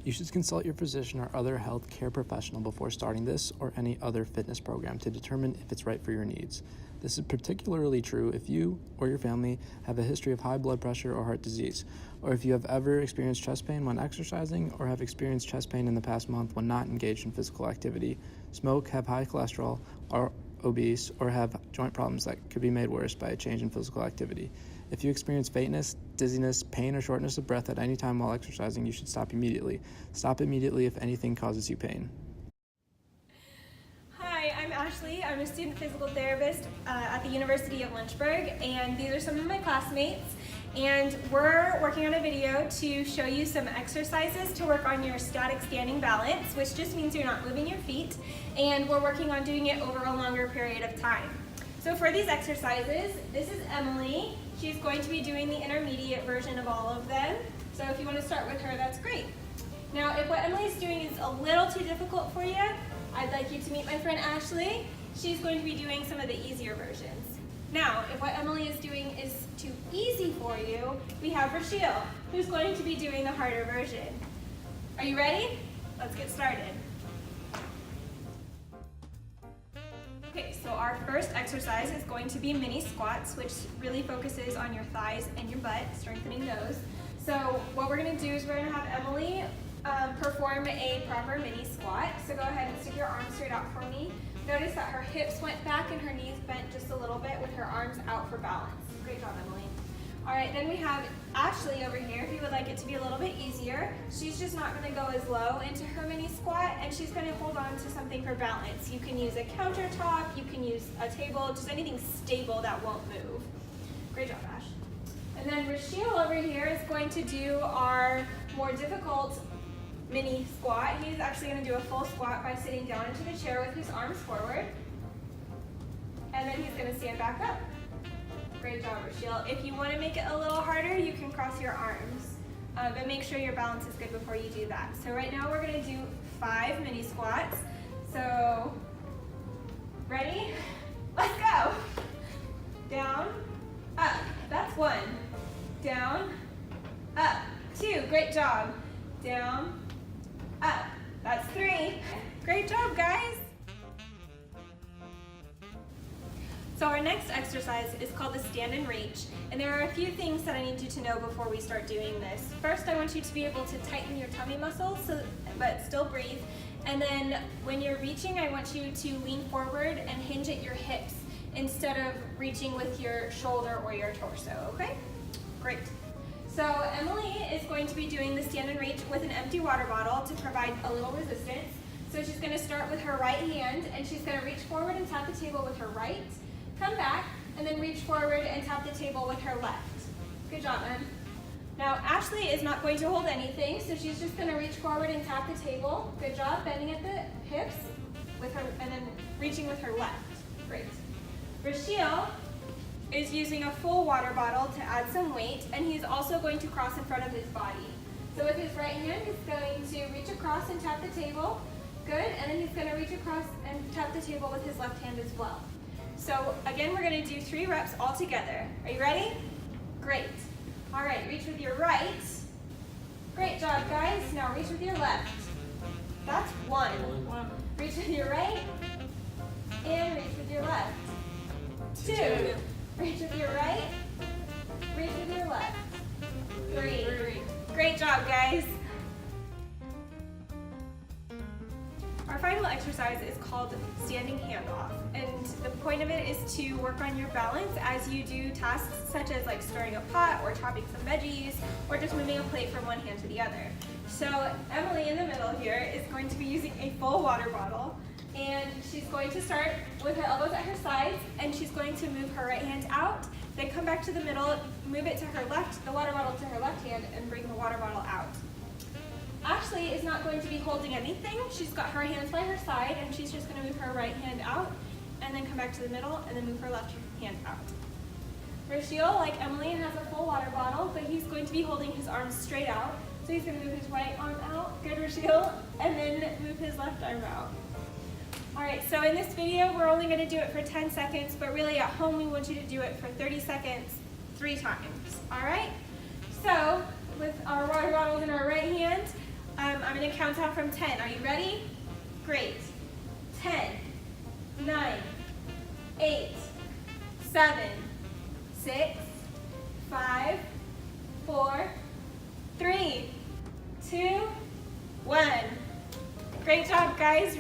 You should consult your physician or other health care professional before starting this or any other fitness program to determine if it's right for your needs. This is particularly true if you or your family have a history of high blood pressure or heart disease, or if you have ever experienced chest pain when exercising or have experienced chest pain in the past month when not engaged in physical activity, smoke, have high cholesterol, are obese, or have joint problems that could be made worse by a change in physical activity. If you experience faintness, dizziness, pain, or shortness of breath at any time while exercising, you should stop immediately. Stop immediately if anything causes you pain. Hi, I'm Ashley. I'm a student physical therapist at the University of Lynchburg, and these are some of my classmates. And we're working on a video to show you some exercises to work on your static standing balance, which just means you're not moving your feet, and we're working on doing it over a longer period of time. So for these exercises, this is Emily. She's going to be doing the intermediate version of all of them. So if you want to start with her, that's great. Now, if what Emily's doing is a little too difficult for you, I'd like you to meet my friend Ashley. She's going to be doing some of the easier versions. Now, if what Emily is doing is too easy for you, we have Rochelle, who's going to be doing the harder version. Are you ready? Let's get started. Okay, so our first exercise is going to be mini squats, which really focuses on your thighs and your butt, strengthening those. So what we're gonna do is we're gonna have Emily perform a proper mini squat. So go ahead and stick your arms straight out for me. Notice that her hips went back and her knees bent just a little bit with her arms out for balance. Great job, Emily. All right, then we have Ashley over here. If you would like it to be a little bit easier, she's just not gonna go as low into her mini squat, and she's gonna hold on to something for balance. You can use a countertop, you can use a table, just anything stable that won't move. Great job, Ash. And then Rochelle over here is going to do our more difficult mini squat. He's actually gonna do a full squat by sitting down into the chair with his arms forward. And then he's gonna stand back up. Great job, Rochelle. If you want to make it a little harder, you can cross your arms. But make sure your balance is good before you do that. So right now we're going to do 5 mini squats. So, ready? Let's go. Down, up. That's 1. Down, up. 2. Great job. Down, up. That's 3. Great job, guys. So our next exercise is called the stand and reach, and there are a few things that I need you to know before we start doing this. First, I want you to be able to tighten your tummy muscles, but still breathe. And then when you're reaching, I want you to lean forward and hinge at your hips instead of reaching with your shoulder or your torso, okay? Great. So Emily is going to be doing the stand and reach with an empty water bottle to provide a little resistance. So she's gonna start with her right hand, and she's gonna reach forward and tap the table with her right. Come back, and then reach forward and tap the table with her left. Good job, Em. Now, Ashley is not going to hold anything, so she's just going to reach forward and tap the table. Good job, bending at the hips, with her, and then reaching with her left. Great. Rochelle is using a full water bottle to add some weight, and he's also going to cross in front of his body. So with his right hand, he's going to reach across and tap the table. Good, and then he's going to reach across and tap the table with his left hand as well. So again, we're going to do 3 reps all together. Are you ready? Great. All right, reach with your right. Great job, guys. Now reach with your left. That's 1. Reach with your right. And reach with your left. 2. Reach with your right. Reach with your left. 3. Great job, guys. Our final exercise is called standing handoff, and the point of it is to work on your balance as you do tasks such as like stirring a pot or chopping some veggies or just moving a plate from one hand to the other. So Emily in the middle here is going to be using a full water bottle, and she's going to start with her elbows at her sides, and she's going to move her right hand out, then come back to the middle, move it to her left, the water bottle to her left hand, and bring the water bottle out. Ashley is not going to be holding anything. She's got her hands by her side, and she's just going to move her right hand out and then come back to the middle and then move her left hand out. Rochelle, like Emily, has a full water bottle, but he's going to be holding his arms straight out. So he's going to move his right arm out, good, Rochelle, and then move his left arm out. All right, so in this video, we're only going to do it for 10 seconds, but really at home, we want you to do it for 30 seconds, 3 times, all right? So with our water bottles in our right hand, I'm going to count down from 10. Are you ready? Great. 10, 9, 8, 7, 6, 5, 4, 3, 2, 1. Great job, guys.